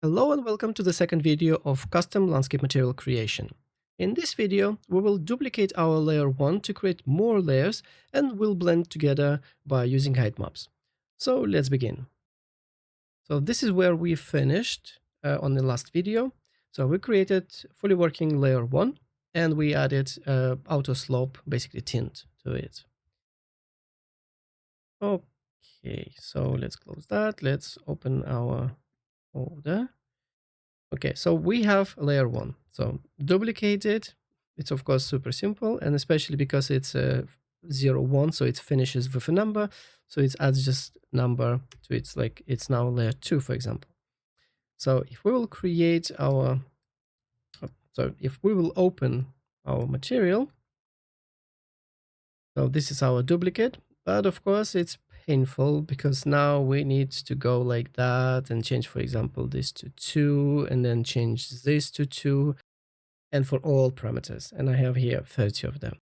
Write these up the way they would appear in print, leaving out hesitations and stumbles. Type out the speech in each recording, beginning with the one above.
Hello and welcome to the second video of custom landscape material creation. In this video, we will duplicate our layer 1 to create more layers and we'll blend together by using height maps. So let's begin. So this is where we finished on the last video. So we created fully working layer 1 and we added auto slope, basically tint to it. Okay, so let's close that. Let's open our folder. Okay, so we have layer 1. So duplicate it. It's of course super simple, and especially because it's 0, 1, so it finishes with a number. So it adds just number to it, like it's now layer 2, for example. So if we will create our, if we will open our material, so this is our duplicate, but of course it's painful because now we need to go like that and change, for example, this to 2 and then change this to 2 and for all parameters. And I have here 30 of them.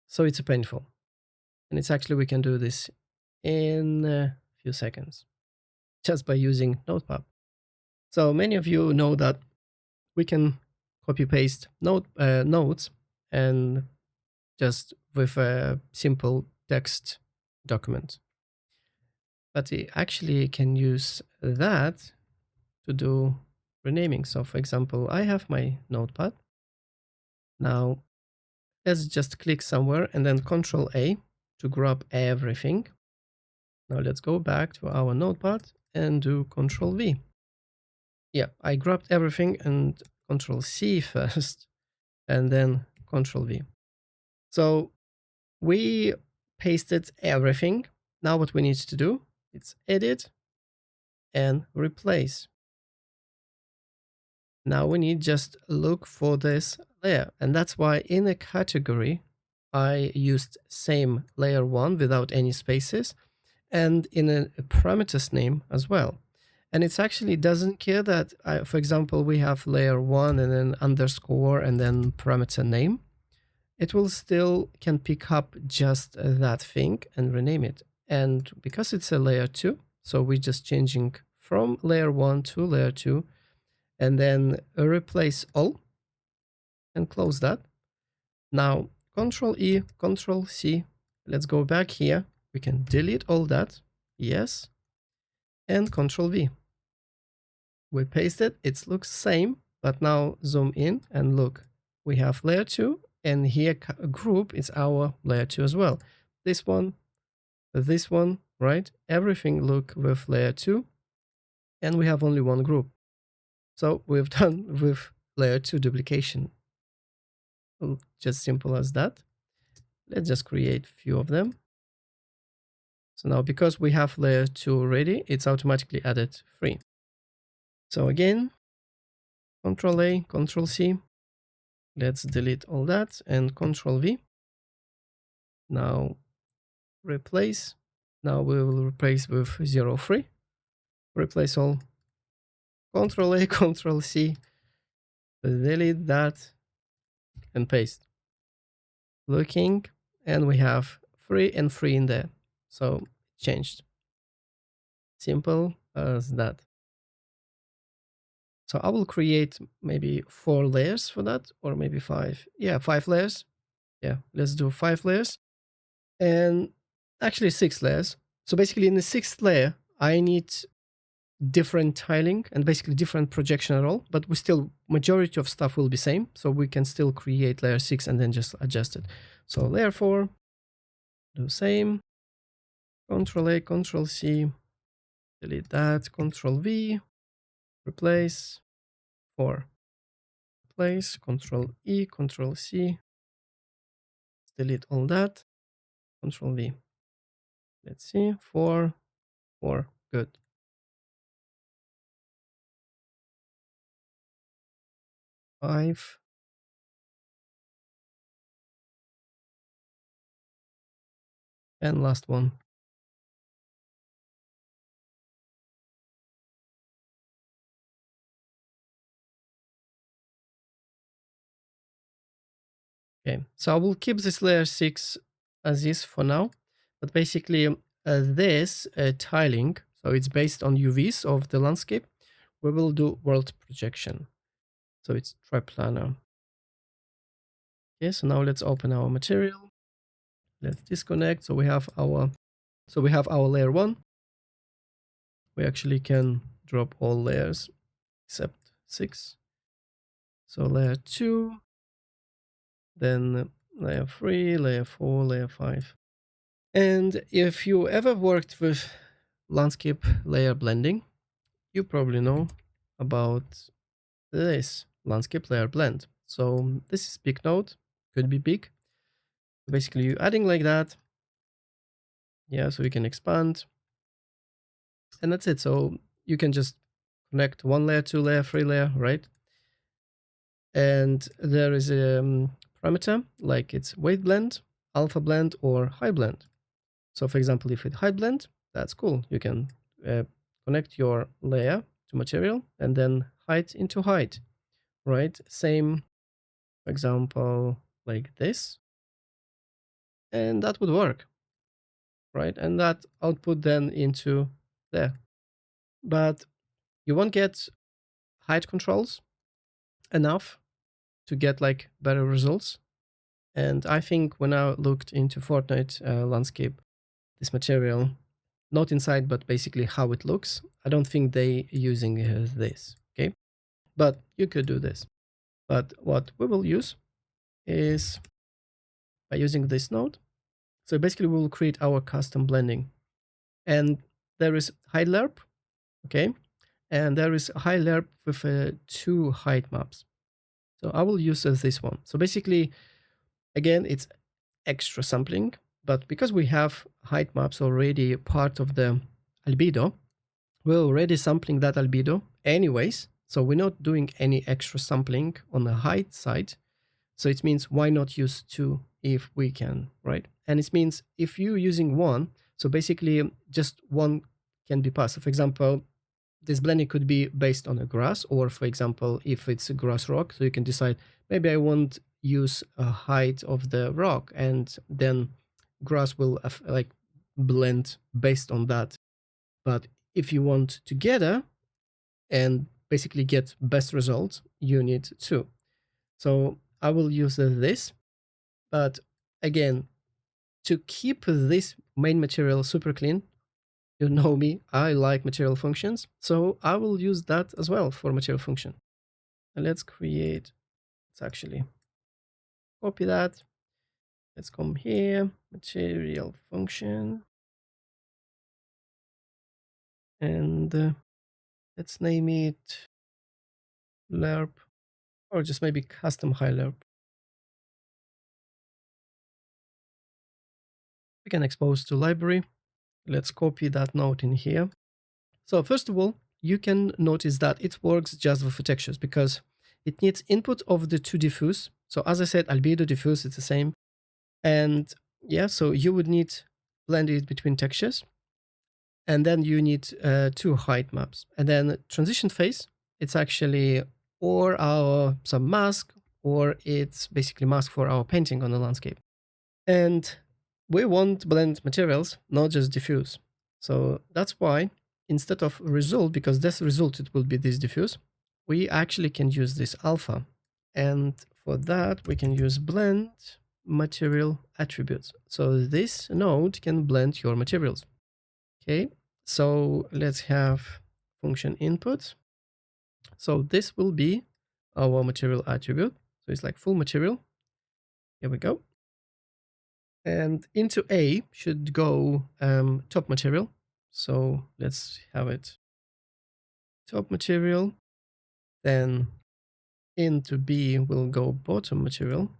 So it's painful. And it's actually, we can do this in a few seconds just by using Notepad. So many of you know that we can copy paste notes and just with a simple text document. But we actually can use that to do renaming. So for example, I have my Notepad. Now let's just click somewhere and then Control A to grab everything. Now let's go back to our Notepad and do Control V. Yeah, I grabbed everything and Control C first and then Control V. So we pasted everything. Now what we need to do is edit and replace. Now we need just look for this layer, and that's why in a category I used same layer 1 without any spaces, and in a parameters name as well. And it's actually doesn't care that, for example, we have layer 1 and then underscore and then parameter name. It will still can pick up just that thing and rename it. And because it's a layer 2, so we're just changing from layer 1 to layer 2, and then replace all and close that. Now Control E, Control C. Let's go back here. We can delete all that. Yes. And Control V. We paste it. It looks same, but now zoom in and look. We have layer 2, and here group is our layer 2 as well. This one, right? Everything look with layer 2, and we have only one group. So we've done with layer 2 duplication. Just simple as that. Let's just create a few of them. So now because we have layer 2 already, it's automatically added 3. So again, Control A, Control C. Let's delete all that and Control V. Now replace. Now we will replace with 0, 3. Replace all. Control A, Control C. Delete that and paste. Looking, and we have 3 and 3 in there. So changed. Simple as that. So I will create maybe 4 layers for that, or maybe 5. Yeah, 5 layers. Yeah, let's do 5 layers. And actually 6 layers. So basically in the 6th layer, I need different tiling and basically different projection role, but we still, majority of stuff will be same. So we can still create layer 6 and then just adjust it. So layer 4, do same. Control A, Control C, delete that, Control V, replace 4. Replace, Control E, Control C, delete all that, Control V. Let's see, 4, 4, good. Five. And last one. Okay, so I will keep this layer 6 as is for now, but basically this tiling, so it's based on UVs of the landscape, we will do world projection. So it's Triplanar. Okay, so now let's open our material. Let's disconnect. So we have our layer 1. We actually can drop all layers except 6. So layer 2, then layer 3, layer 4, layer 5. And if you ever worked with landscape layer blending, you probably know about this landscape layer blend. So this is big node, could be big. Basically, you're adding like that. Yeah, so you can expand. And that's it. So you can just connect 1 layer, 2 layer, 3 layer, right? And there is a parameter like it's weight blend, alpha blend, or high blend. So for example, if it's high blend, that's cool. You can connect your layer to material and then height into height, right? Same, for example, like this. And that would work, right? And that output then into there. But you won't get height controls enough to get like better results. And I think when I looked into Fortnite landscape, this material, not inside, but basically how it looks, I don't think they using this, okay? But you could do this. But what we will use is by using this node. So basically we will create our custom blending. And there is high lerp, okay? And there is high lerp with 2 height maps. So I will use this one. So basically, again, it's extra sampling, but because we have height maps already part of the albedo, we're already sampling that albedo anyways. So we're not doing any extra sampling on the height side. So it means why not use 2 if we can, right? And it means if you're using 1, so basically just 1 can be passed. So for example, this blending could be based on a grass, or for example, if it's a grass rock, so you can decide maybe I won't use a height of the rock, and then grass will like blend based on that. But if you want together and basically get best results, you need 2. So I will use this, but again, to keep this main material super clean, you know me, I like material functions, so I will use that as well for material function. And let's actually copy that. Let's come here, material function, and let's name it lerp, or just maybe custom high lerp. We can expose to library. Let's copy that node in here. So first of all, you can notice that it works just with the textures because it needs input of the 2 diffuse. So as I said, albedo, diffuse, it's the same. And yeah, so you would need blend it between textures. And then you need 2 height maps. And then transition phase, it's actually or some mask, or it's basically mask for our painting on the landscape. And we want blend materials, not just diffuse. So that's why instead of result, because this result, it will be this diffuse, we actually can use this alpha. And for that, we can use blend material attributes. So this node can blend your materials. Okay, so let's have function input. So this will be our material attribute. So it's like full material. Here we go. And into A should go top material. So let's have it top material. Then into B will go bottom material.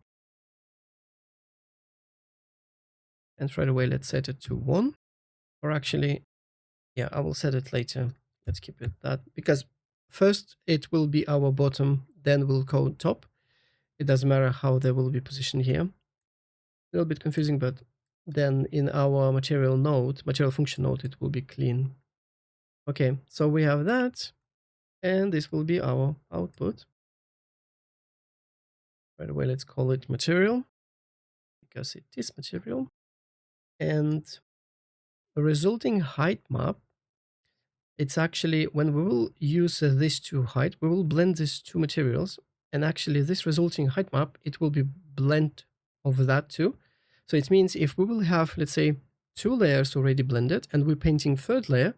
And right away, let's set it to 1. Or actually, yeah, I will set it later. Let's keep it that, because first it will be our bottom, then we'll go top. It doesn't matter how they will be positioned here. A little bit confusing, but then in our material node, material function node, it will be clean. Okay, so we have that, and this will be our output. Right away, let's call it material, because it is material. And the resulting height map, it's actually when we will use this to height, we will blend these two materials, and actually this resulting height map, it will be blend of that too. So it means if we will have, let's say, 2 layers already blended and we're painting third layer,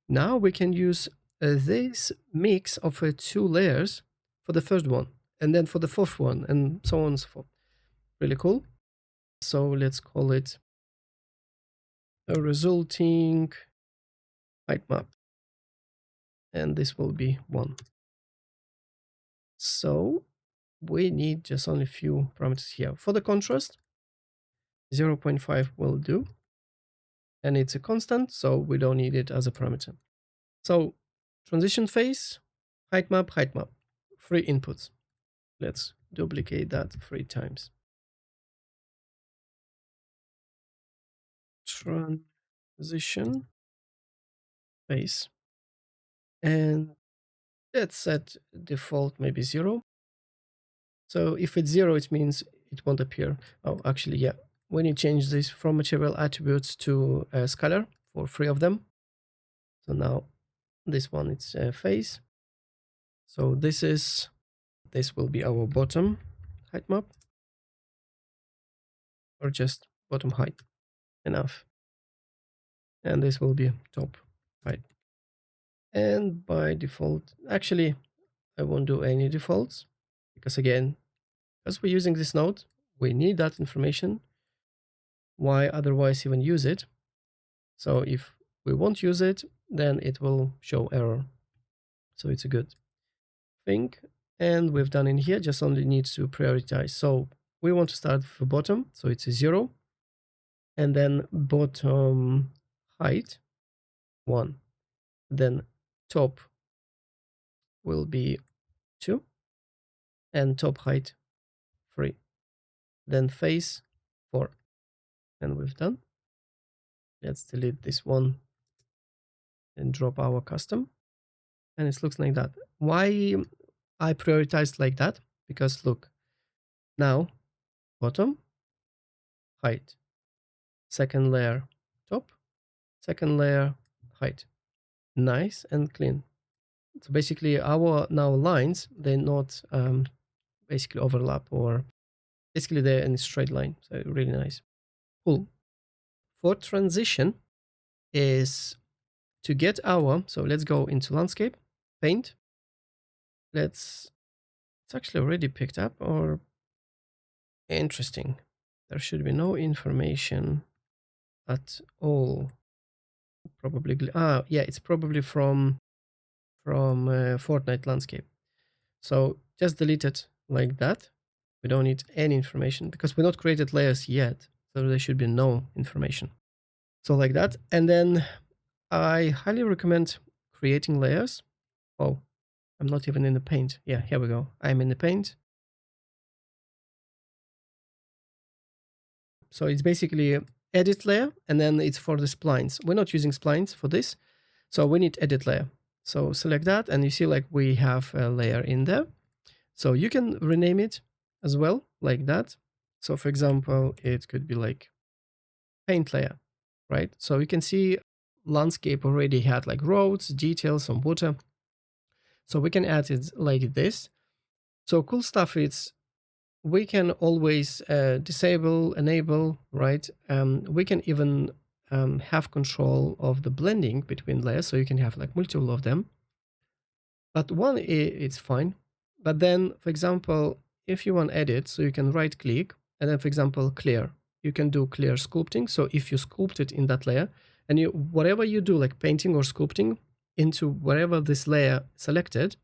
now we can use this mix of 2 layers for the first one, and then for the fourth one, and so on and so forth. Really cool. So let's call it a resulting height map, and this will be 1. So we need just only a few parameters here. For the contrast, 0.5 will do, and it's a constant, so we don't need it as a parameter. So transition phase, height map, 3 inputs. Let's duplicate that 3 times. Transition phase, and let's set default maybe 0. So if it's 0, it means it won't appear. Oh, actually, yeah. When you change this from material attributes to scalar for 3 of them. So now this one, it's phase. So this will be our bottom height map, or just bottom height, enough. And this will be top height. And by default, actually, I won't do any defaults, because again, as we're using this node, we need that information. Why otherwise even use it? So if we won't use it, then it will show error. So it's a good thing. And we've done in here, just only needs to prioritize. So we want to start with the bottom, so it's a 0. And then bottom height, 1. Then top will be 2. And top height, 3. Then face, 4. And we've done. Let's delete this one and drop our custom. And it looks like that. Why I prioritized like that? Because look, now bottom, height, second layer, top, second layer, height. Nice and clean. So basically our now lines, they're not basically overlap, or basically they're in a straight line. So really nice. Cool. For transition is to get our, so let's go into landscape, paint. It's actually already picked up, or interesting. There should be no information at all. Probably, yeah, it's probably from Fortnite landscape. So just delete it like that. We don't need any information because we not created layers yet. So there should be no information. So like that. And then I highly recommend creating layers. Oh, I'm not even in the paint. Yeah, here we go. I'm in the paint. So it's basically edit layer, and then it's for the splines. We're not using splines for this. So we need edit layer. So select that, and you see like we have a layer in there. So you can rename it as well, like that. So for example, it could be like paint layer, right? So you can see landscape already had like roads, details, some water. So we can add it like this. So cool stuff is we can always disable, enable, right? We can even have control of the blending between layers. So you can have like multiple of them. But one, it's fine. But then, for example, if you want edit, so you can right click and then, for example, clear. You can do clear sculpting. So if you sculpt it in that layer, and you whatever you do, like painting or sculpting into wherever this layer selected,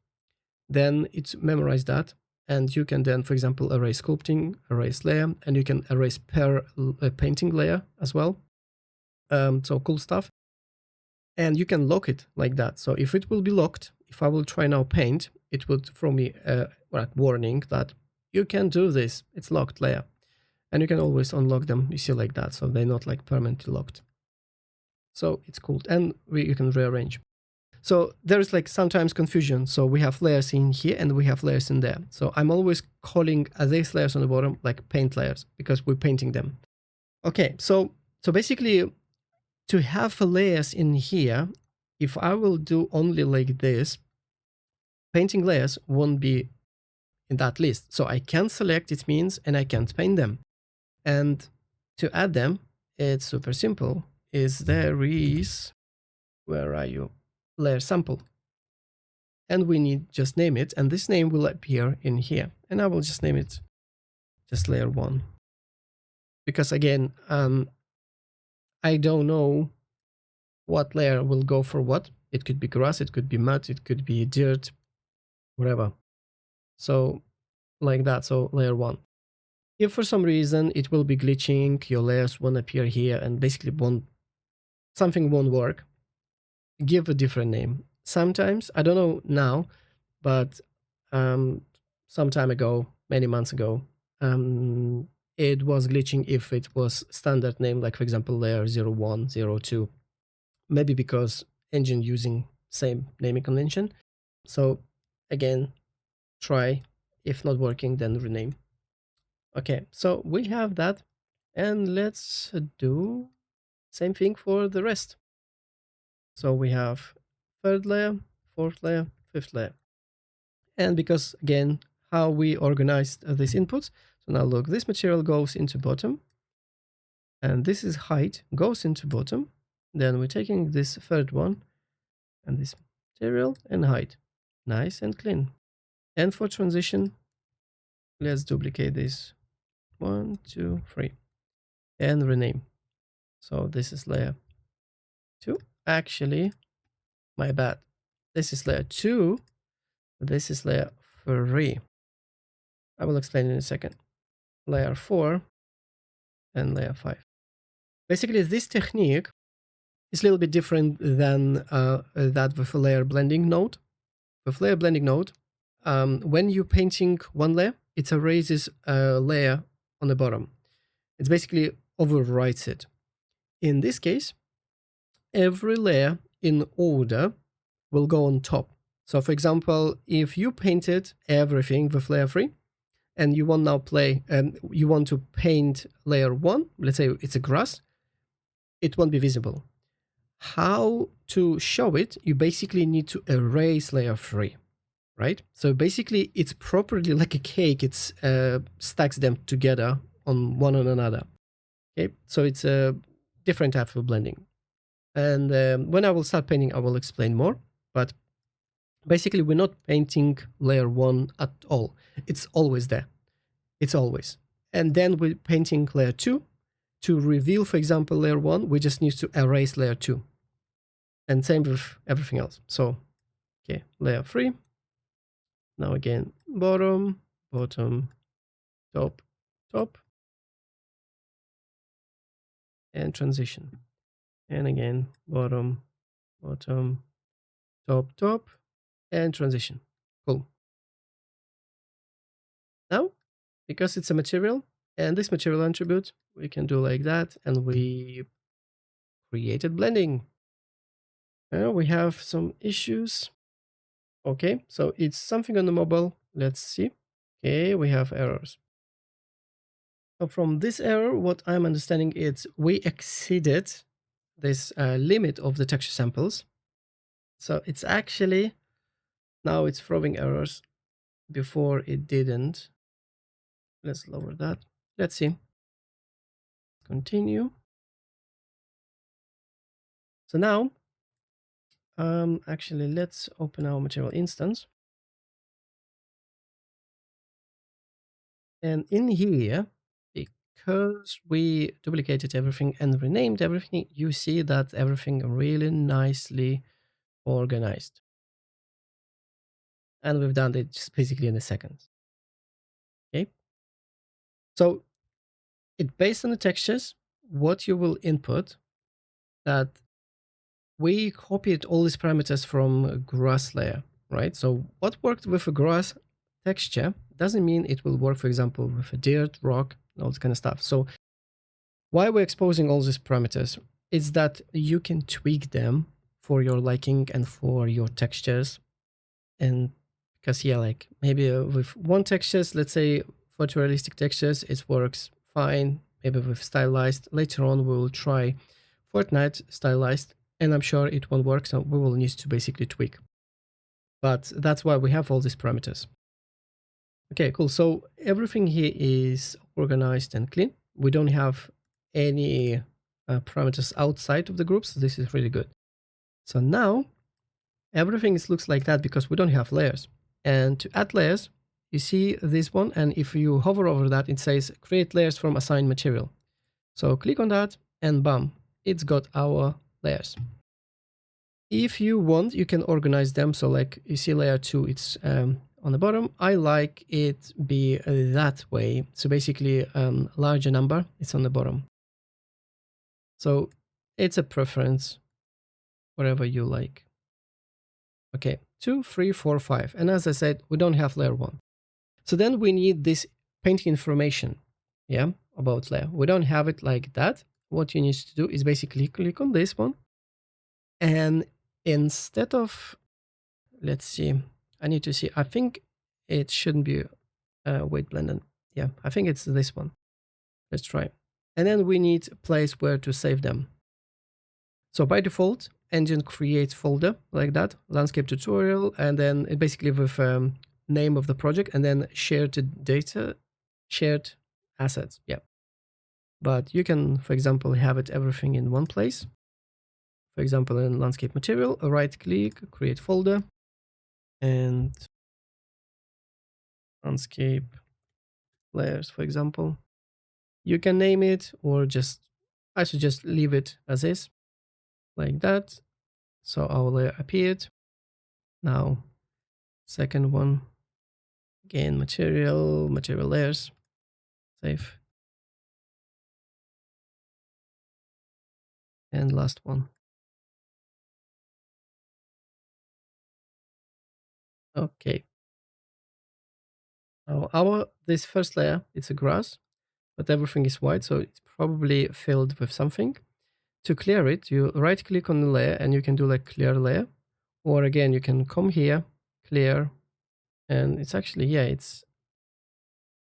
then it's memorize that. And you can then, for example, erase sculpting, erase layer, and you can erase per painting layer as well. So cool stuff. And you can lock it like that. So if it will be locked, if I will try now paint, it would throw me a warning that you can do this. It's locked layer. And you can always unlock them. You see like that. So they're not like permanently locked. So it's cool. And you can rearrange. So there is like sometimes confusion. So we have layers in here and we have layers in there. So I'm always calling these layers on the bottom like paint layers because we're painting them. Okay, so basically to have layers in here, if I will do only like this, painting layers won't be in that list. So I can select it means and I can't paint them. And to add them, it's super simple. There is, where are you? Layer sample. And we need just name it, and this name will appear in here. And I will just name it just layer 1. Because again, I don't know what layer will go for what. It could be grass, it could be mud, it could be dirt, whatever. So like that, so layer 1. If for some reason it will be glitching, your layers won't appear here and basically something won't work, give a different name. Sometimes, I don't know now, but some time ago, many months ago, it was glitching if it was standard name, like for example, layer 01, 02, maybe because engine using same naming convention. So again, try, if not working, then rename. Okay, so we have that, and let's do same thing for the rest. So we have third layer, fourth layer, fifth layer. And because again, how we organized these inputs. So now look, this material goes into bottom, and this is height goes into bottom. Then we're taking this third one and this material and height, nice and clean. And for transition, let's duplicate this 1, 2, 3 and rename. So this is layer 2. Actually, my bad. This is layer 2. This is layer 3. I will explain in a second. Layer 4 and layer 5. Basically, this technique is a little bit different than that with a layer blending node. With layer blending node, when you're painting one layer, it erases a layer on the bottom. It basically overwrites it. In this case, every layer in order will go on top. So for example, if you painted everything with layer 3, and you want now you want to paint layer 1, let's say it's a grass, it won't be visible. How to show it? You basically need to erase layer 3, right? So basically it's properly like a cake. It's stacks them together on one on another. Okay, so it's a different type of blending. And when I will start painting, I will explain more. But basically, we're not painting layer 1 at all. It's always there. It's always. And then we're painting layer 2. To reveal, for example, layer 1, we just need to erase layer 2. And same with everything else. So, okay, layer 3. Now again, bottom, bottom, top, top. And transition. And again, bottom, bottom, top, top, and transition. Cool. Now, because it's a material, and this material attribute, we can do like that, and we created blending. Now we have some issues. Okay, so it's something on the mobile. Let's see. Okay, we have errors. So from this error, what I'm understanding is we exceeded this limit of the texture samples. So it's actually, now it's throwing errors. Before it didn't. Let's lower that. Let's see. Continue. So now, actually, let's open our material instance. And in here, because we duplicated everything and renamed everything, you see that everything really nicely organized. And we've done it just basically in a second. Okay. So it based on the textures, what you will input, that we copied all these parameters from a grass layer, right? So what worked with a grass texture doesn't mean it will work, for example, with a dirt, rock, all this kind of stuff. So why we're exposing all these parameters is that you can tweak them for your liking and for your textures. And because, yeah, like maybe with one textures, let's say photorealistic textures, it works fine. Maybe with stylized. Later on, we will try Fortnite stylized. and I'm sure it won't work, so we will need to basically tweak. But that's why we have all these parameters. Okay, cool. So everything here is organized and clean. We don't have any parameters outside of the groups. This is really good. So now everything looks like that because we don't have layers. And to add layers, you see this one, and if you hover over that, it says create layers from assigned material. So click on that and bam, it's got our layers. If you want, you can organize them. So like you see layer 2, it's on the bottom. I like it be that way. So basically larger number, it's on the bottom. So it's a preference, whatever you like. Okay, 2, 3, 4, 5. And as I said, we don't have layer 1. So then we need this painting information, yeah, about layer. We don't have it like that. What you need to do is basically click on this one. And instead of, let's see, I need to see, I think it shouldn't be weight blended. Yeah, I think it's this one. Let's try. And then we need a place where to save them. So by default, engine creates folder like that, landscape tutorial, and then it basically with name of the project, and then shared data, shared assets. Yeah. But you can, for example, have it everything in one place. For example, in landscape material, right click, create folder, and landscape layers, for example. You can name it, or just, I should just leave it as is, like that. So our layer appeared. Now, second one, again, material layers, save. And last one. Okay. Now this first layer, it's a grass, but everything is white, so it's probably filled with something. To clear it, you right click on the layer and you can do like clear layer. Or again, you can come here, clear, and it's actually, yeah, it's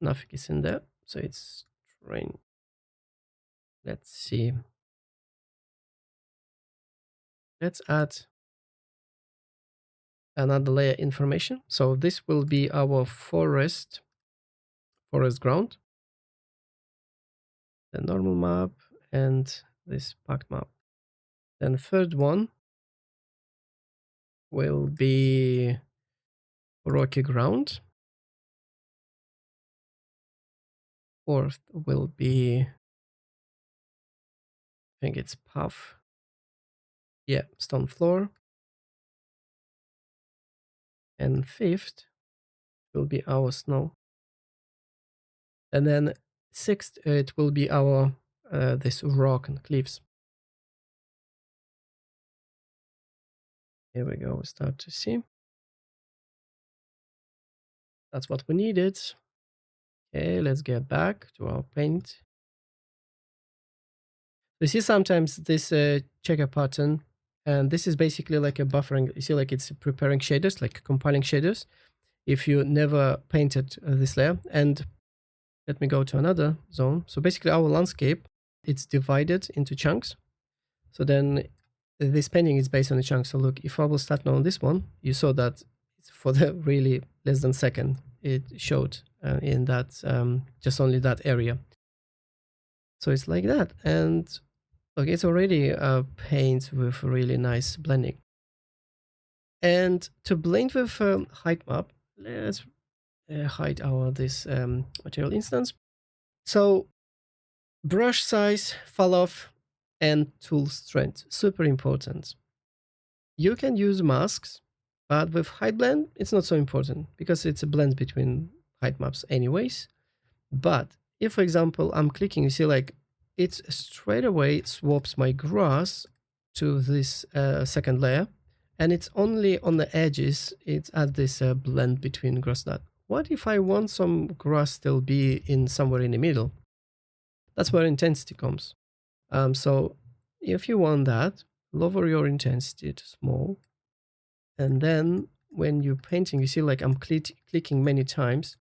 nothing is in there. So it's train. Let's see. Let's add another layer information. So this will be our forest ground, the normal map, and this packed map. Then third one will be rocky ground. Fourth will be, I think it's path. Yeah, stone floor. And fifth will be our snow. And then sixth, it will be our this rock and cliffs. Here we go, we start to see. That's what we needed. Okay, let's get back to our paint. You see sometimes this checker pattern, and this is basically like a buffering. You see like it's preparing shaders, like compiling shaders. If you never painted this layer, and let me go to another zone. So basically our landscape, it's divided into chunks. So then this painting is based on the chunks. So look, if I will start now on this one, you saw that for the really less than second, it showed in that, just only that area. So it's like that. And look, it's already paint with really nice blending. And to blend with height map, let's hide our this material instance. So brush size, fall off, and tool strength, super important. You can use masks, but with height blend, it's not so important because it's a blend between height maps anyways. But if, for example, I'm clicking, you see like it straight away swaps my grass to this second layer, and it's only on the edges, it's at this blend between grass that. What if I want some grass still be in somewhere in the middle? That's where intensity comes. So if you want that, lower your intensity to small. And then when you're painting, you see like I'm clicking many times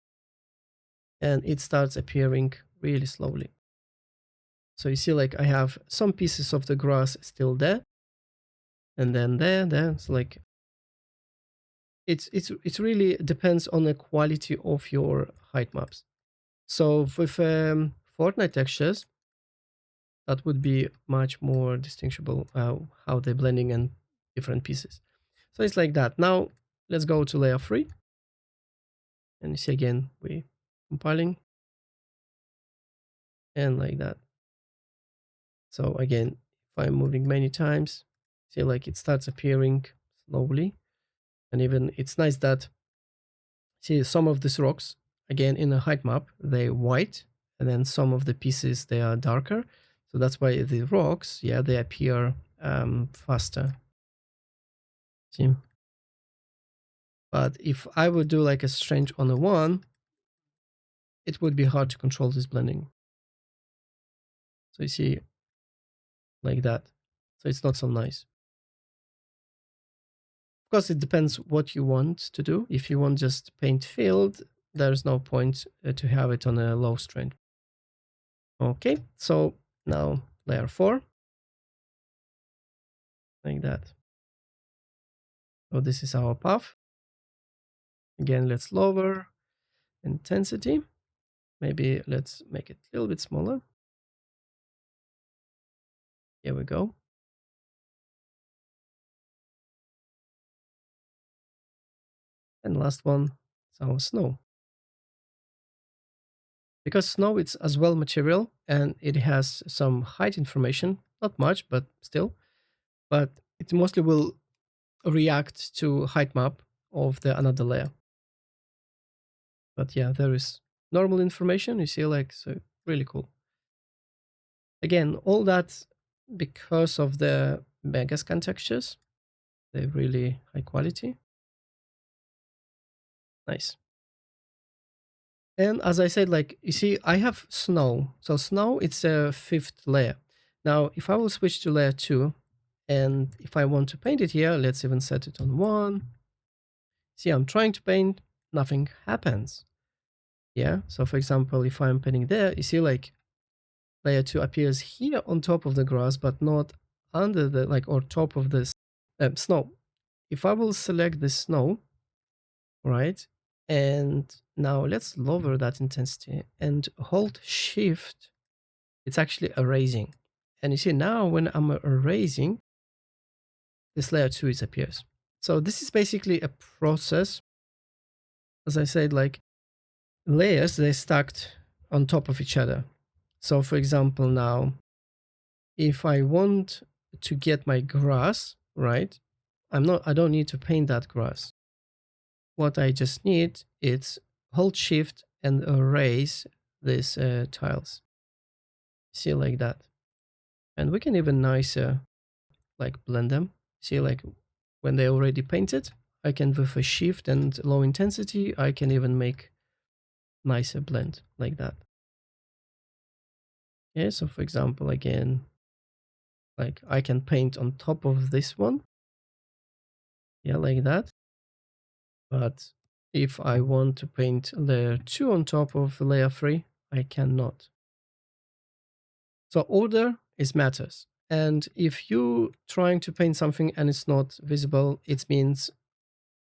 and it starts appearing really slowly. So you see like I have some pieces of the grass still there, and then there. It's like it's really depends on the quality of your height maps. So with Fortnite textures, that would be much more distinguishable how they're blending in different pieces. So it's like that. Now let's go to layer 3. And you see again, we compiling and like that. So again, if I'm moving many times, see like it starts appearing slowly. And even it's nice that, see some of these rocks, again in a height map, they're white. And then some of the pieces, they are darker. So that's why the rocks, yeah, they appear faster. See? But if I would do like a strange on a 1, it would be hard to control this blending. So you see, like that. So it's not so nice. Of course, it depends what you want to do. If you want just paint filled, there's no point to have it on a low strength. Okay, so now layer 4, like that. So this is our path. Again, let's lower intensity. Maybe let's make it a little bit smaller. Here we go. And last one is our snow. Because snow it's as well material and it has some height information, not much, but still. But it mostly will react to height map of the another layer. But yeah, there is normal information. You see, like, so really cool. Again, all that because of the Megascan textures. They're really high quality. Nice. And as I said, like, you see, I have snow. So snow, it's a 5th layer. Now, if I will switch to layer 2, and if I want to paint it here, let's even set it on 1. See, I'm trying to paint, nothing happens. Yeah, so for example, if I'm painting there, you see like layer 2 appears here on top of the grass, but not under the, like, or top of this snow. If I will select the snow, right, and now let's lower that intensity and hold shift, it's actually erasing. And you see now when I'm erasing, this layer 2 is appears. So this is basically a process. As I said, like layers, they stacked on top of each other. So for example, now, if I want to get my grass, right, I don't need to paint that grass. What I just need is hold shift and erase these tiles. See, like that. And we can even nicer, like blend them. See, like when they already painted, I can with a shift and low intensity, I can even make nicer blend like that. Okay, so for example, again, like I can paint on top of this one. Yeah, like that. But if I want to paint layer 2 on top of layer 3, I cannot. So order is matters. And if you trying to paint something and it's not visible, it means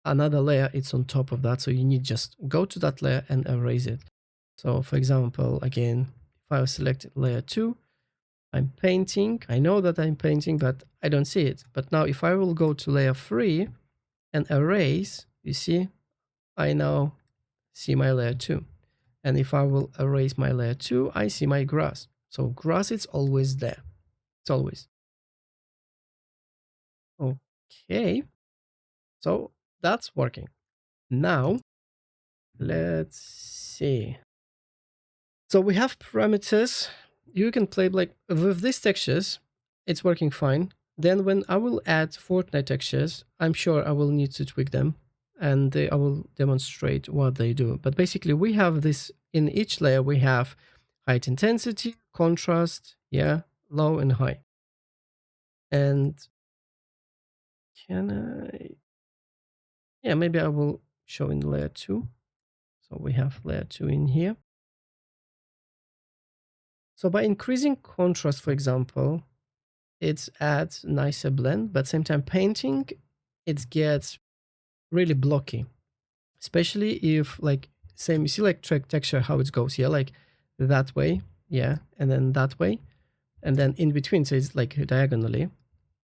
another layer it's on top of that. So you need just go to that layer and erase it. So for example, again, if I select layer 2, I'm painting. I know that I'm painting, but I don't see it. But now if I will go to layer 3 and erase, you see, I now see my layer 2. And if I will erase my layer 2, I see my grass. So grass is always there. It's always. Okay. So that's working. Now, let's see. So we have parameters. You can play like with these textures, it's working fine. Then when I will add Fortnite textures, I'm sure I will need to tweak them and I will demonstrate what they do. But basically we have this in each layer, we have height intensity, contrast, yeah, low and high. And can I, yeah, maybe I will show in layer 2. So we have layer 2 in here. So by increasing contrast, for example, it adds nicer blend, but same time painting, it gets really blocky, especially if like same, you see like track texture, how it goes, yeah, like that way, yeah, and then that way, and then in between, so it's like diagonally.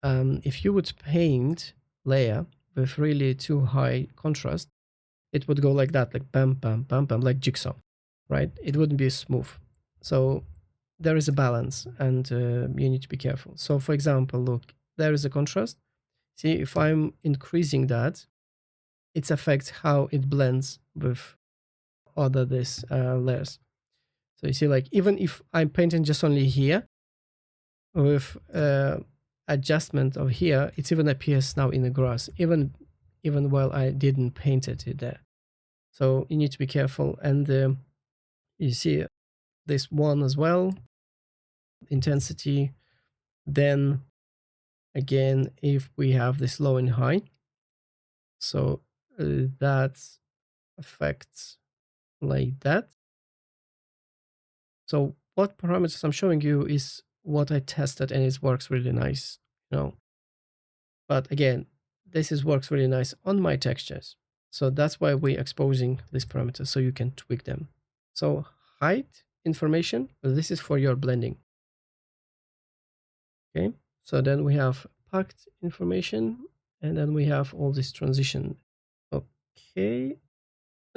If you would paint layer with really too high contrast, it would go like that, like bam, bam, bam, bam, like jigsaw, right? It wouldn't be smooth. So there is a balance, and you need to be careful. So for example, look, there is a contrast. See, if I'm increasing that, it affects how it blends with other this layers. So you see, like even if I'm painting just only here with adjustment of here, it even appears now in the grass, even while I didn't paint it there. So you need to be careful. And you see this one as well, intensity. Then again, if we have this low and high, so that affects like that. So what parameters I'm showing you is what I tested, and it works really nice, you know. But again, this works really nice on my textures. So that's why we're exposing these parameters, so you can tweak them. So height information, this is for your blending. Okay, so then we have packed information, and then we have all this transition.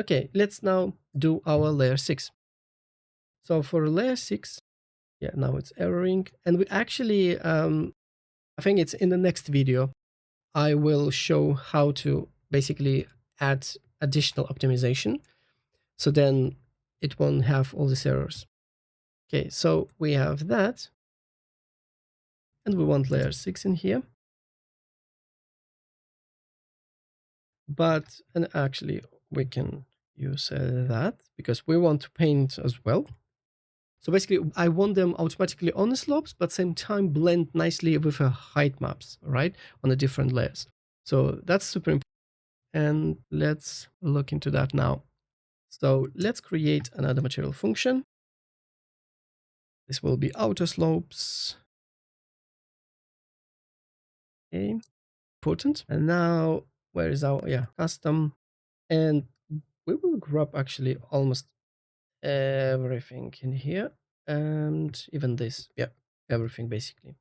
Okay, let's now do our layer 6. So for layer 6, yeah, now it's erroring, and we actually, I think it's in the next video, I will show how to basically add additional optimization, so then it won't have all these errors. Okay, so we have that, and we want layer 6 in here. But, and actually we can use that because we want to paint as well. So basically I want them automatically on the slopes, but same time blend nicely with a height maps, right, on the different layers. So that's super important. And let's look into that now. So let's create another material function. This will be outer slopes. Okay, important. And now where is our, yeah, custom? And we will grab actually almost everything in here, and even this, yeah, everything basically.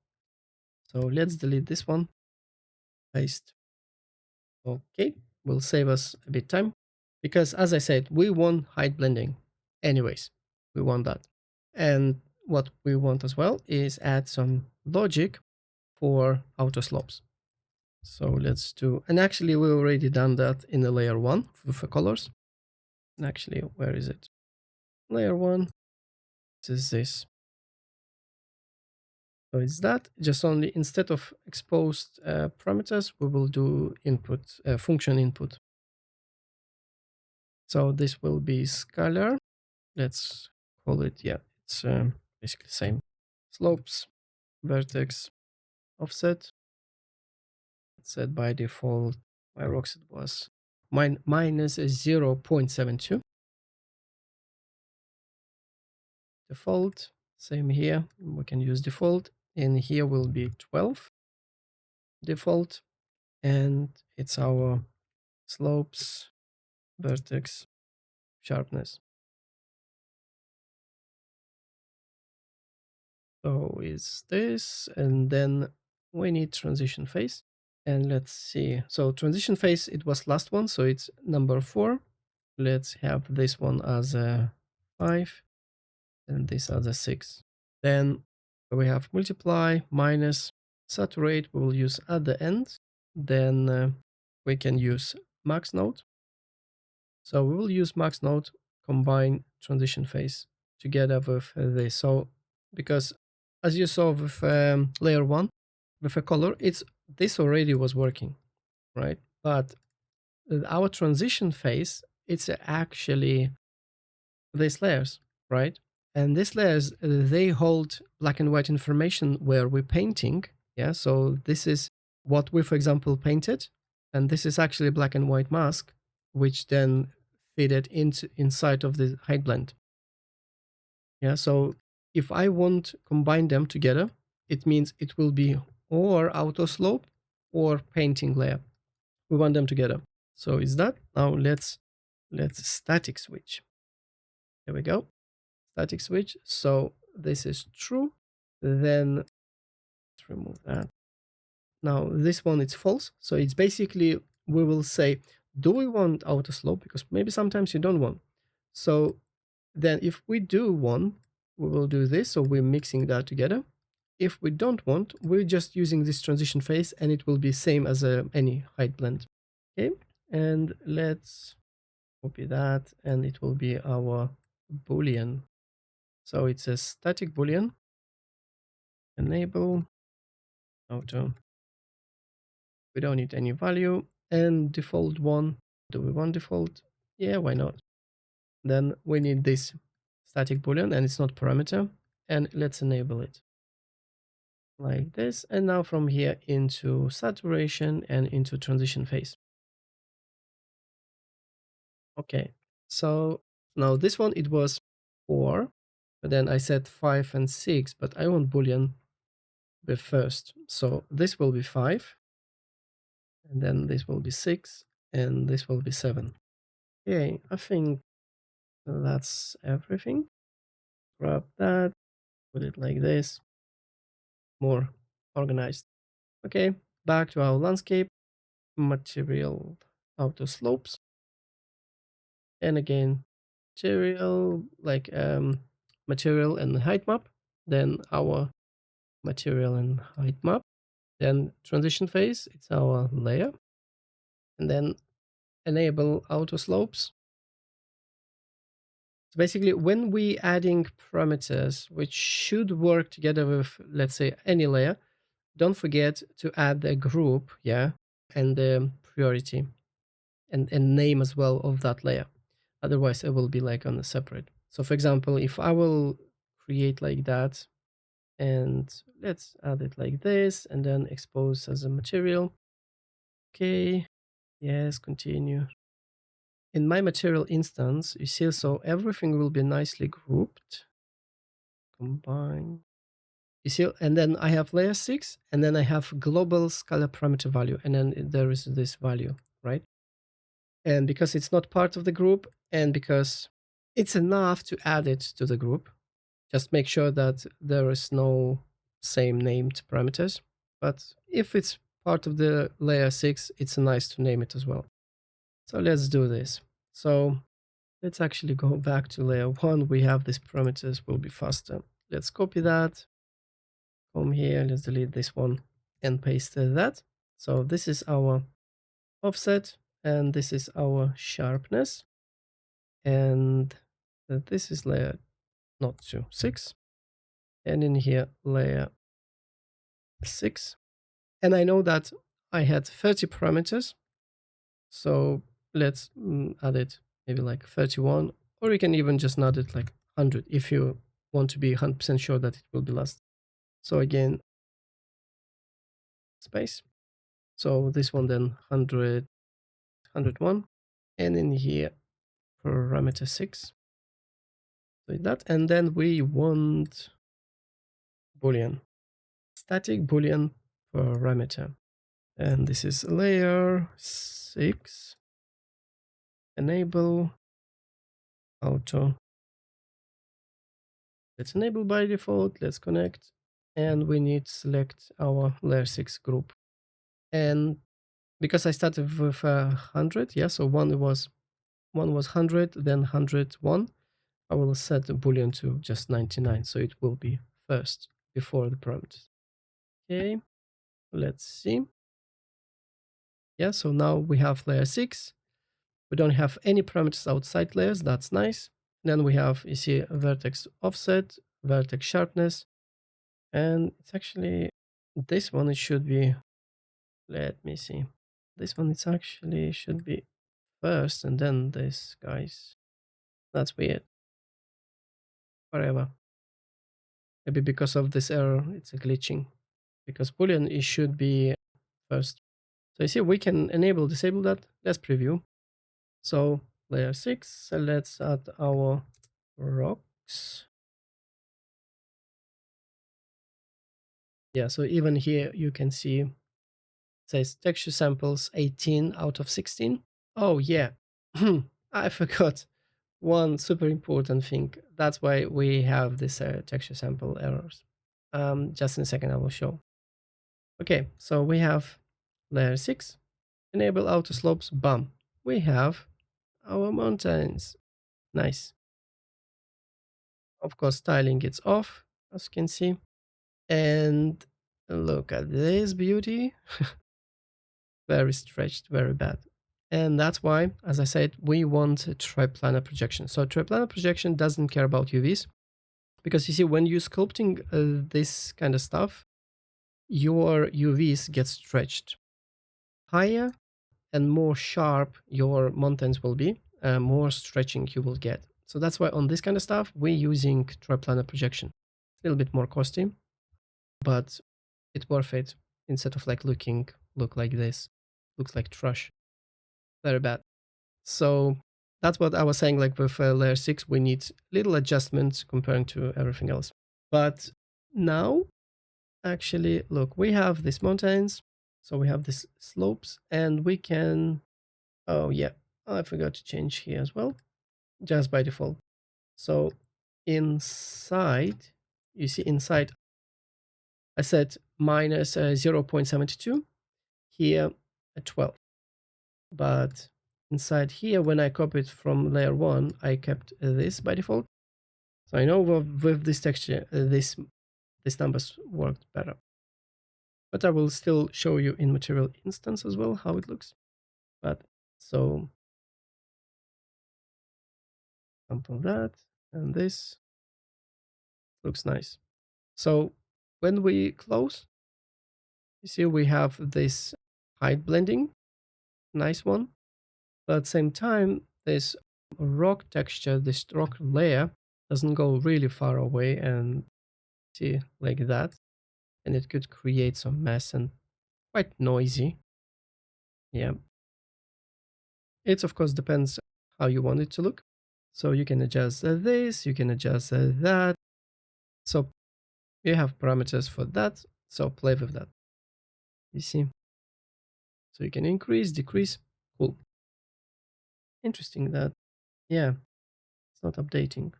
So let's delete this one, paste. Okay, will save us a bit time, because as I said, we want height blending anyways, we want that. And what we want as well is add some logic for outer slopes. So let's do, and actually we already done that in the layer 1 with the colors. And actually, where is it? Layer 1, this is this. So it's that, just only instead of exposed parameters, we will do input, function input. So this will be scalar. Let's call it, yeah, it's basically same. Slopes, vertex, offset. Set by default, my roxet was minus 0.72. Default, same here, we can use default. And here will be 12 default, and it's our slopes, vertex, sharpness. So is this, and then we need transition phase. And let's see, so transition phase, it was last one, so it's number 4. Let's have this one as a 5, and this as a 6. Then we have multiply, minus, saturate, we will use at the end. Then we can use max node. So we will use max node, combine transition phase together with this. So because as you saw with layer 1, with a color, this already was working, right? But our transition phase, it's actually these layers, right? And these layers, they hold black and white information where we're painting. Yeah, so this is what we, for example, painted. And this is actually a black and white mask, which then feed it inside of the height blend. Yeah, so if I want to combine them together, it means it will be or auto slope or painting layer. We want them together. So it's that. Now let's static switch. There we go. Static switch. So this is true. Then let's remove that. Now this one is false. So it's basically, we will say, do we want auto slope? Because maybe sometimes you don't want. So then if we do want, we will do this. So we're mixing that together. If we don't want, we're just using this transition phase and it will be same as any height blend. Okay. And let's copy that and it will be our Boolean. So it's a static Boolean. Enable auto. We don't need any value, and default one. Do we want default? Yeah, why not? Then we need this static Boolean and it's not parameter, and let's enable it like this. And now from here into saturation and into transition phase. Okay, so now this one, it was 4, but then I said 5 and 6, but I want Boolean be first. So this will be 5, and then this will be 6, and this will be 7. Okay, I think that's everything. Grab that, put it like this, more organized. Okay, back to our landscape, material auto slopes. And again, material, like material and height map, then our material and height map, then transition phase, it's our layer, and then enable auto slopes. So basically, when we adding parameters which should work together with, let's say, any layer, don't forget to add the group, yeah, and the priority and name as well of that layer. Otherwise, it will be like on a separate. So for example, if I will create like that, and let's add it like this, and then expose as a material. Okay, yes, continue. In my material instance, you see, so everything will be nicely grouped. Combine. You see, and then I have layer 6, and then I have global scalar parameter value, and then there is this value, right? And because it's not part of the group, and because it's enough to add it to the group, just make sure that there is no same named parameters. But if it's part of the layer 6, it's nice to name it as well. So let's do this. So let's actually go back to layer 1. We have these parameters, will be faster. Let's copy that. Come here, let's delete this one and paste that. So this is our offset, and this is our sharpness. And this is layer not 2, 6. And in here, layer 6. And I know that I had 30 parameters. So let's add it maybe like 31, or you can even just add it like 100 if you want to be 100% sure that it will be last. So again, space. So this one then 100, 101, and in here parameter 6. Like that, and then we want Boolean, static Boolean parameter, and this is layer 6. Enable auto. Let's enable by default. Let's connect, and we need to select our layer 6 group. And because I started with 100, yeah, so one was 100, then 101. I will set the Boolean to just 99, so it will be first before the parameters. Okay, let's see. Yeah, so now we have layer 6. We don't have any parameters outside layers. That's nice. Then we have, you see, vertex offset, vertex sharpness, and it's actually this one. It should be, let me see. This one, it's actually should be first, and then this, guys. That's weird. Whatever. Maybe because of this error, it's a glitching. Because Boolean, it should be first. So you see, we can enable, disable that. Let's preview. So layer 6, let's add our rocks. Yeah, so even here you can see it says texture samples 18 out of 16. Oh yeah, I forgot one super important thing. That's why we have this texture sample errors. Just in a second I will show. Okay, so we have layer 6, enable auto slopes, bam. We have our mountains. Nice. Of course, styling it's off, as you can see. And look at this beauty. Very stretched, very bad. And that's why, as I said, we want a triplanar projection. So triplanar projection doesn't care about UVs, because you see, when you're sculpting this kind of stuff, your UVs get stretched. Higher and more sharp your mountains will be, more stretching you will get. So that's why on this kind of stuff, we're using triplanar projection. It's a little bit more costly, but it's worth it instead of like look like this. Looks like trash. Very bad. So that's what I was saying, like with layer 6, we need little adjustments comparing to everything else. But now, actually, look, we have these mountains, so we have these slopes, and we can, oh yeah, I forgot to change here as well, just by default. So inside, you see inside, I set minus 0.72, here at 12. But inside here, when I copied from layer 1, I kept this by default. So I know with this texture, these numbers worked better. But I will still show you in material instance as well how it looks. But so sample that, and this looks nice. So when we close, you see we have this height blending, nice one. But at the same time, this rock texture, this rock layer doesn't go really far away and see like that. And it could create some mess and quite noisy. Yeah. It of course depends how you want it to look. So you can adjust this, you can adjust that. So you have parameters for that. So play with that. You see? So you can increase, decrease. Cool. Interesting that, yeah, it's not updating.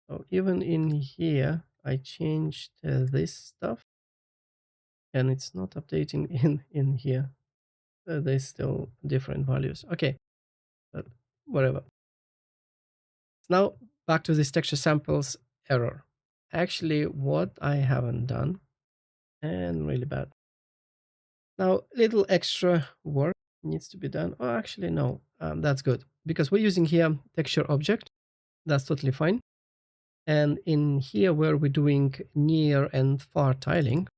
So even in here, I changed this stuff and it's not updating in here. There's still different values. Okay, but whatever. Now back to this texture samples error. Actually, what I haven't done, and really bad. Now, little extra work needs to be done. Oh, actually, no, that's good because we're using here texture object. That's totally fine. And in here where we're doing near and far tiling,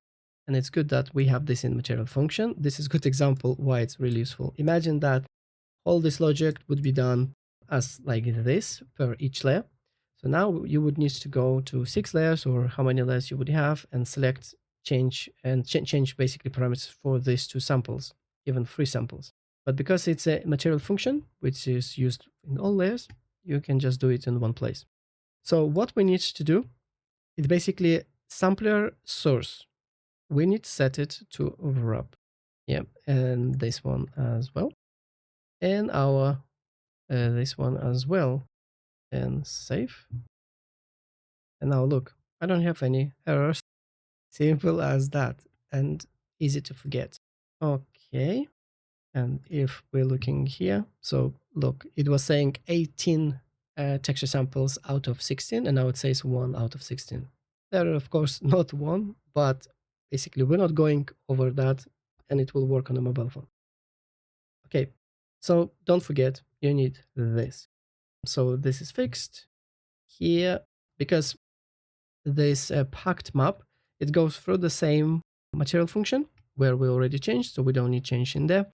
and it's good that we have this in material function. This is a good example why it's really useful. Imagine that all this logic would be done as like this per each layer. So now you would need to go to 6 layers or how many layers you would have and select change and change basically parameters for these 2 samples, even 3 samples. But because it's a material function, which is used in all layers, you can just do it in one place. So what we need to do is basically sampler source. We need to set it to wrap. Yeah, and this one as well. And our this one as well, and save. And now look, I don't have any errors. Simple as that and easy to forget. Okay, and if we're looking here, so look, it was saying 18 texture samples out of 16, and now it says 1 out of 16. There are of course not 1, but basically we're not going over that, and it will work on a mobile phone. Okay, so don't forget you need this. So this is fixed here because this packed map, it goes through the same material function where we already changed, so we don't need change in there.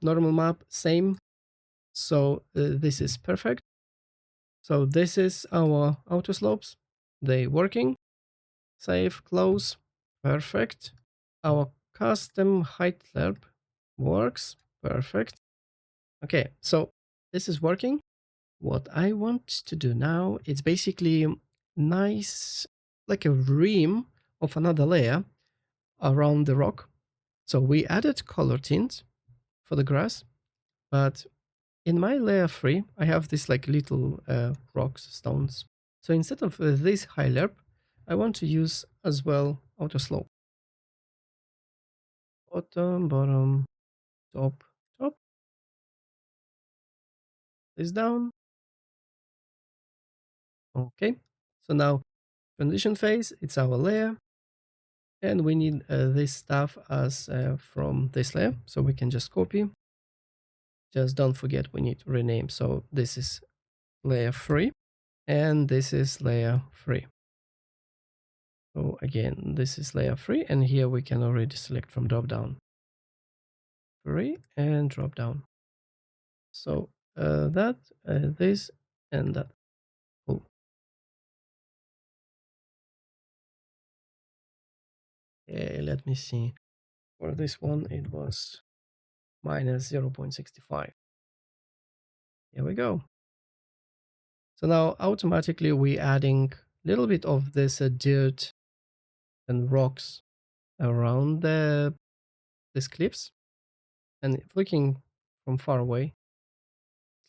Normal map, same. So this is perfect. So this is our auto slopes. They working. Save, close. Perfect. Our custom height lerp works. Perfect. Okay, so this is working. What I want to do now is basically nice, like a rim of another layer around the rock. So we added color tint for the grass, but in my layer 3, I have this like little rocks, stones. So instead of this high lerp, I want to use as well auto slope. Bottom, bottom, top, top. This down. Okay. So now transition phase, it's our layer. And we need this stuff as from this layer. So we can just copy. Just don't forget we need to rename. So this is layer 3 and this is layer 3. So again, this is layer 3 and here we can already select from drop down 3 and drop down. So that, this and that. Cool. Okay, let me see. For this one, it was minus 0.65. Here we go. So now automatically we're adding a little bit of this dirt and rocks around these cliffs. And if looking from far away, it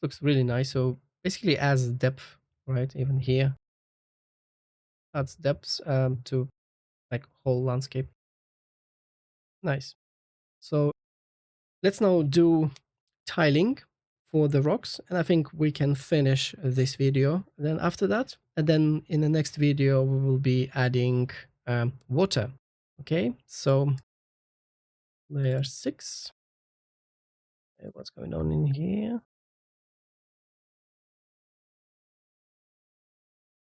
looks really nice. So basically adds depth, right? Even here, adds depth to like whole landscape. Nice. So let's now do tiling for the rocks, and I think we can finish this video then after that, and then in the next video we will be adding water. Okay, so layer 6. What's going on in here?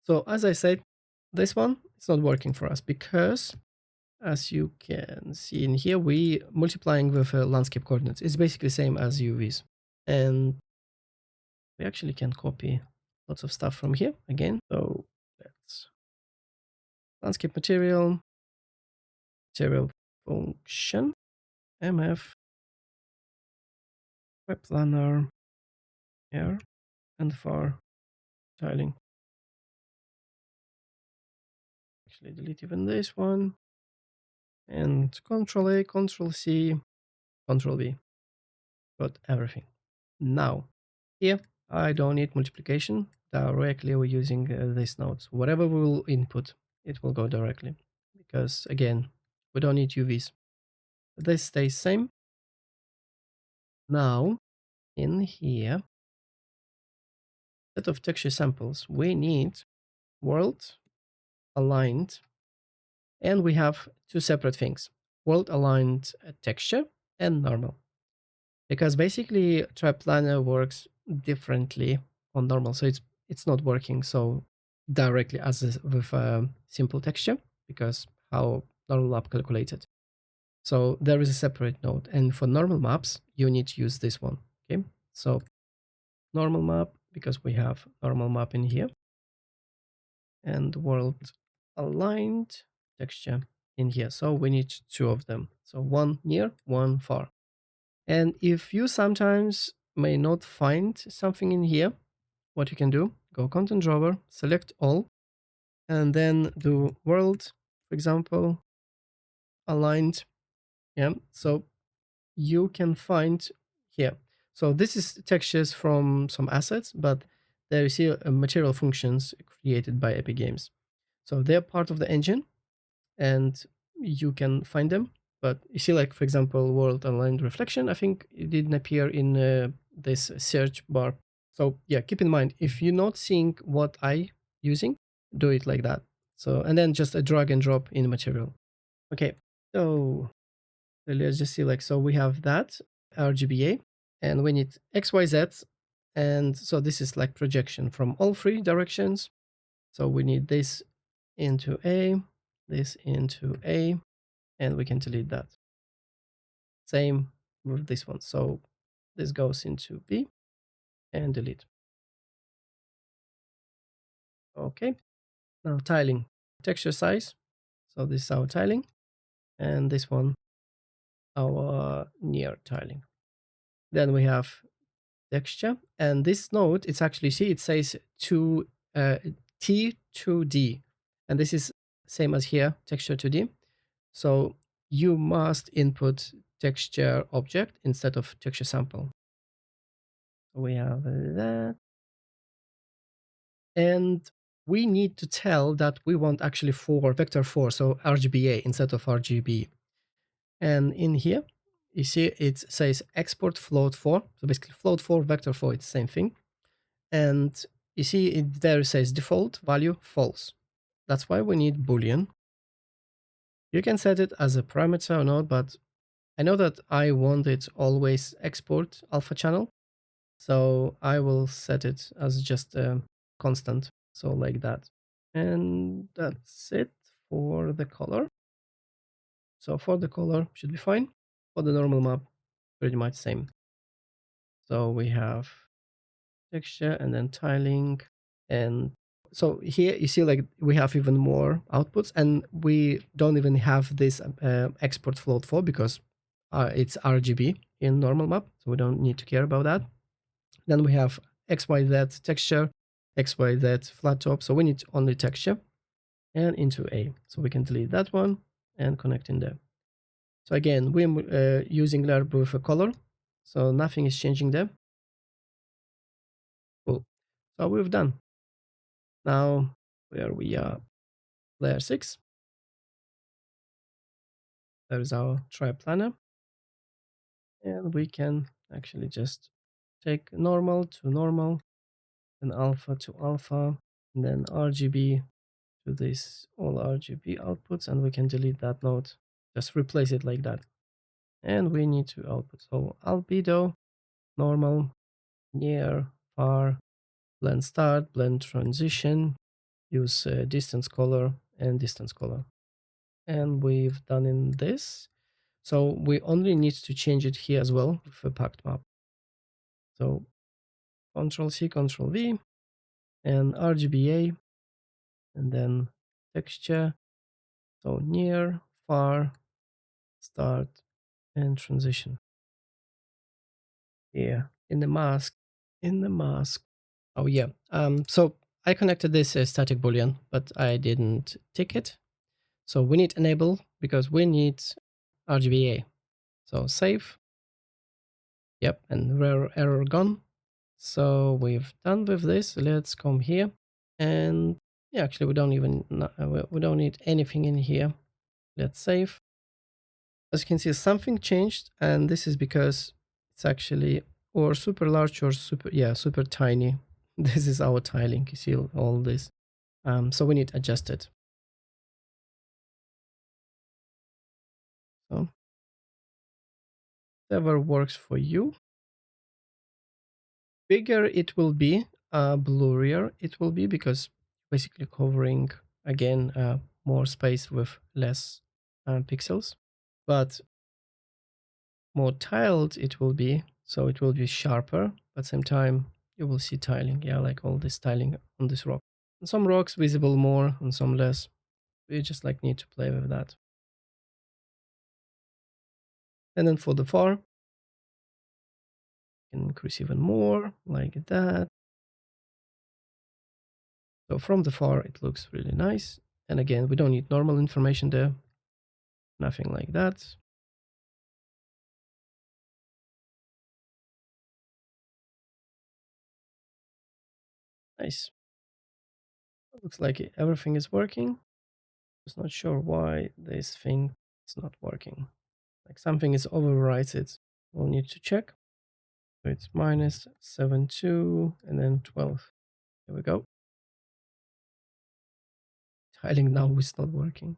So as I said, this one it's not working for us because as you can see in here, we multiplying with landscape coordinates. It's basically same as UVs, and we actually can copy lots of stuff from here again. So let's landscape material function, mf, Triplanar, here, and for tiling. Actually delete even this one, and Control A, Control C, Control V. Got everything. Now, here, I don't need multiplication. Directly we're using these nodes. Whatever we will input, it will go directly. Because again, we don't need UVs. This stays same. Now, in here, set of texture samples, we need world aligned, and we have two separate things: world aligned texture and normal. Because basically Triplanar works differently on normal, so it's not working so directly as with simple texture, because how normal map calculated. So there is a separate node, and for normal maps you need to use this one. Okay, so normal map, because we have normal map in here, and world aligned texture in here. So we need two of them. So one near, one far. And if you sometimes may not find something in here, what you can do, go content drawer, select all, and then do world, for example, aligned. Yeah, so you can find here. So this is textures from some assets, but there you see material functions created by Epic Games. So they're part of the engine, and you can find them. But you see, like, for example, world aligned reflection, I think it didn't appear in this search bar. So yeah, keep in mind, if you're not seeing what I using, do it like that. So, and then just a drag and drop in material. Okay, so let's just see, like, so we have that RGBA, and we need XYZ. And so this is like projection from all three directions. So we need this into A, this into A, and we can delete that. Same with this one. So this goes into B and delete. Okay. Now tiling, texture size. So this is our tiling, and this one, our near tiling. Then we have texture, and this node, it's actually, see, it says T2D, and this is same as here, texture 2D. So you must input texture object instead of texture sample. We have that. And we need to tell that we want actually vector 4, so RGBA instead of RGB. And in here, you see it says export float 4. So basically float 4, vector 4, it's the same thing. And you see it there says default value false. That's why we need Boolean. You can set it as a parameter or not, but I know that I want it always export alpha channel. So I will set it as just a constant. So like that. And that's it for the color. So for the color should be fine. For the normal map, pretty much same. So we have texture and then tiling. And so here you see like we have even more outputs, and we don't even have this export float for because it's RGB in normal map. So we don't need to care about that. Then we have XYZ texture, XYZ flat top. So we need only texture and into A. So we can delete that one and connect in there. So again, we're using layer with a color. So nothing is changing there. Cool. So we've done. Now where we are, layer 6. There's our Triplanar. And we can actually just take normal to normal, and alpha to alpha, and then RGB to this all RGB outputs, and we can delete that node. Just replace it like that. And we need to output. So albedo, normal, near, far, blend start, blend transition, use distance color and distance color. And we've done in this. So we only need to change it here as well with a packed map. So Control C, Control V, and RGBA, and then texture. So near, far, start, and transition. Yeah, in the mask. Oh yeah. So I connected this static boolean, but I didn't tick it. So we need enable because we need RGBA. So save. Yep, and rare error gone. So we've done with this. Let's come here, and yeah, actually we don't even we don't need anything in here. Let's save. As you can see, something changed, and this is because it's actually or super large or super tiny. This is our tiling. You see all this. So we need to adjust it. So whatever works for you. Bigger it will be, blurrier it will be, because basically covering again more space with less pixels. But more tiled it will be, so it will be sharper, but same time you will see tiling, yeah, like all this tiling on this rock. And some rocks visible more and some less. We just like need to play with that. And then for the far, you can increase even more like that. So from the far it looks really nice. And again, we don't need normal information there, nothing like that. Nice. Looks like everything is working. Just not sure why this thing is not working. Like something is overwrited. We'll need to check. So it's minus 7.2 and then 12. There we go. Tiling now is not working.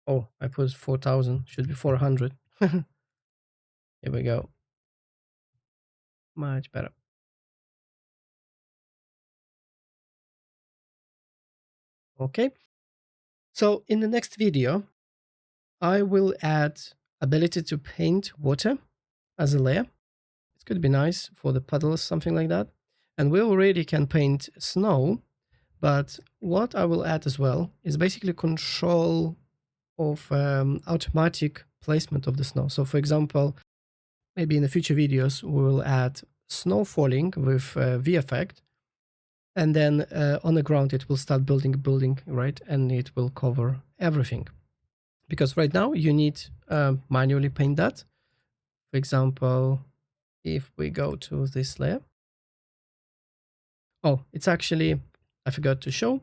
Oh, I put 4,000. Should be 400. Here we go. Much better. Okay. So in the next video, I will add ability to paint water as a layer. It could be nice for the puddles, something like that. And we already can paint snow, but what I will add as well is basically control of automatic placement of the snow. So for example, maybe in the future videos, we will add snow falling with V effect. And then on the ground, it will start building, right? And it will cover everything. Because right now you need manually paint that. For example, if we go to this layer. Oh, it's actually, I forgot to show.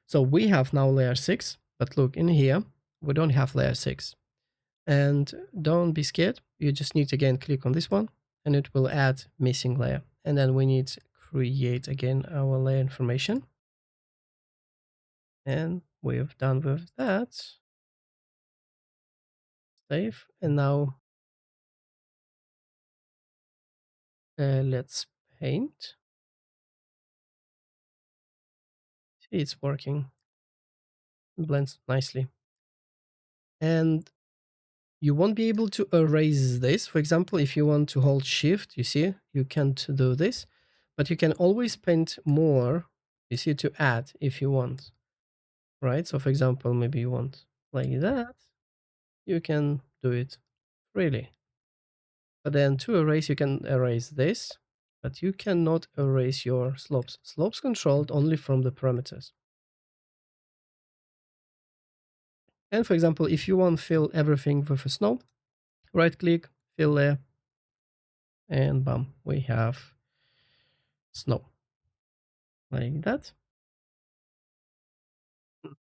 So we have now layer 6, but look in here, we don't have layer 6. And don't be scared. You just need to again click on this one and it will add missing layer. And then we need to create again our layer information. And we've done with that. Save. And now let's paint. See, it's working. It blends nicely. And you won't be able to erase this. For example, if you want to hold shift, you see, you can't do this, but you can always paint more, you see, to add if you want, right? So for example, maybe you want like that, you can do it freely. But then to erase, you can erase this, but you cannot erase your slopes. Slopes controlled only from the parameters. And for example, if you want to fill everything with a snow, right click, fill layer, and bam, we have snow. Like that.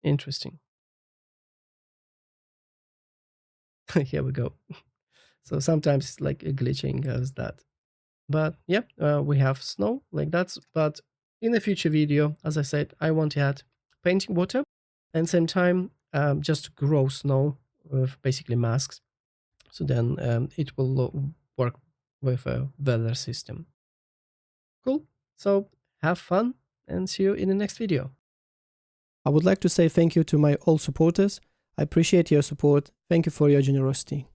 Interesting. Here we go. So sometimes it's like a glitching as that. But yeah, we have snow like that. But in a future video, as I said, I want to add painting water and same time just grow snow with basically masks. So then it will work with a weather system. Cool. So have fun and see you in the next video. I would like to say thank you to my all supporters. I appreciate your support. Thank you for your generosity.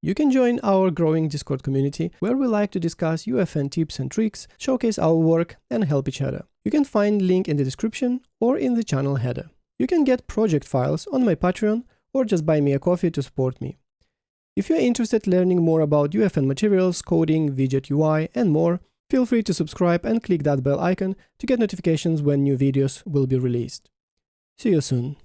You can join our growing Discord community where we like to discuss UEFN tips and tricks, showcase our work and help each other. You can find link in the description or in the channel header. You can get project files on my Patreon or just buy me a coffee to support me. If you're interested in learning more about UEFN materials, coding, widget UI and more, feel free to subscribe and click that bell icon to get notifications when new videos will be released. See you soon.